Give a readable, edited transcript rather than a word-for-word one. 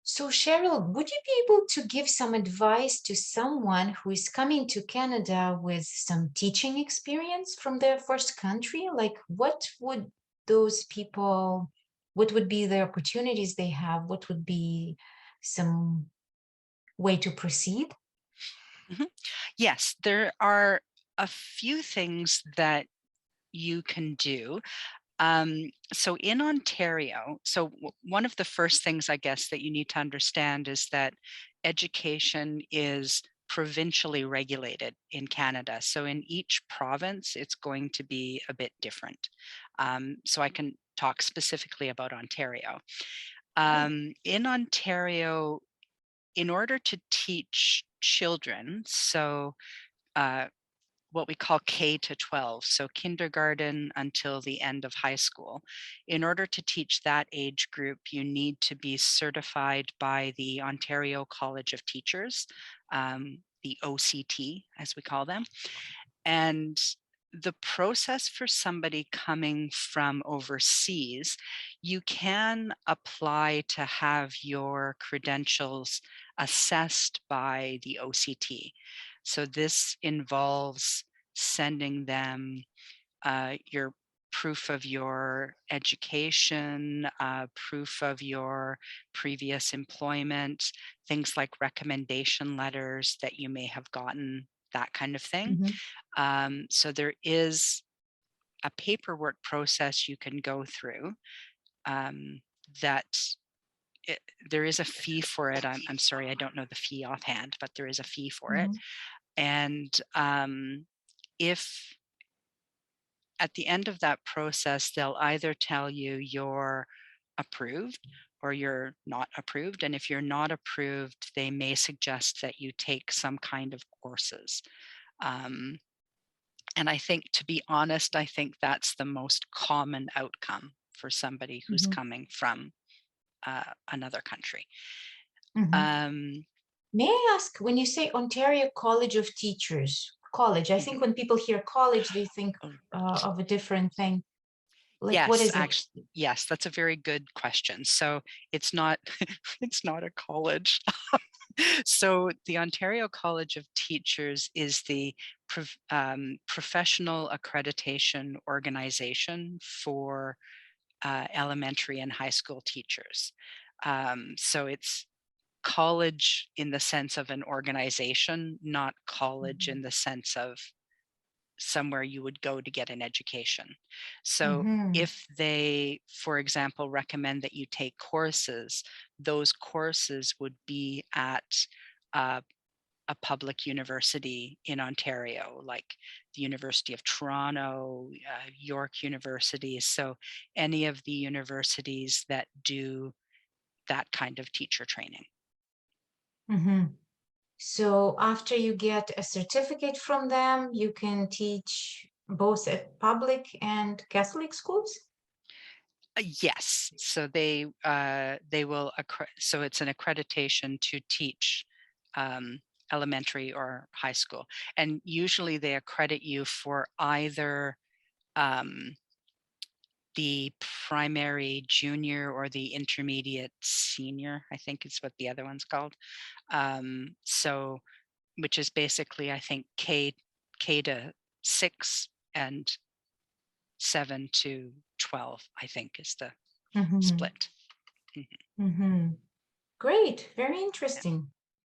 So, Cheryl, would you be able to give some advice to someone who is coming to Canada with some teaching experience from their first country? Like, those people, what would be the opportunities they have? What would be some way to proceed? Mhm. Yes, there are a few things that you can do. So in Ontario, one of the first things I guess that you need to understand is that education is provincially regulated in Canada. So in each province, it's going to be a bit different. So I can talk specifically about Ontario. Right. In Ontario, in order to teach children, uh, what we call K to 12, so kindergarten until the end of high school. In order to teach that age group, you need to be certified by the Ontario College of Teachers, the OCT, as we call them. And the process for somebody coming from overseas, you can apply to have your credentials assessed by the OCT. So this involves sending them your proof of your education, proof of your previous employment, things like recommendation letters that you may have gotten, that kind of thing. Mhm. So there is a paperwork process you can go through um, that it, there is a fee for it. I'm sorry, I don't know the fee offhand, but there is a fee for it. Mhm. And if at the end of that process, they'll either tell you you're approved or you're not approved. And if you're not approved, they may suggest that you take some kind of courses. Um, and I think, to be honest, I think that's the most common outcome for somebody who's Mhm. coming from another country. Mhm. Um, May I ask, when you say Ontario College of Teachers, college, I think mhm. when people hear college, they think Oh, right. of a different thing. Like, what Yes, is it? actually, yes, that's a very good question. So it's not it's not a college. So the Ontario College of Teachers is the professional accreditation organization for elementary and high school teachers. So it's college in the sense of an organization, not college in the sense of somewhere you would go to get an education. So Mm-hmm. if they, for example, recommend that you take courses, those courses would be at uh, a public university in Ontario, like the University of Toronto, York University. So any of the universities that do that kind of teacher training. Mm-hmm. So after you get a certificate from them, you can teach both at public and Catholic schools? Yes, so they will so it's an accreditation to teach elementary or high school, and usually they accredit you for either um, the primary junior or the intermediate senior, I think is what the other one's called. So which is basically, I think, K to 6 and 7 to 12, I think is the Mm-hmm. split. Mhm. Mm-hmm. Great. Very Yeah. interesting.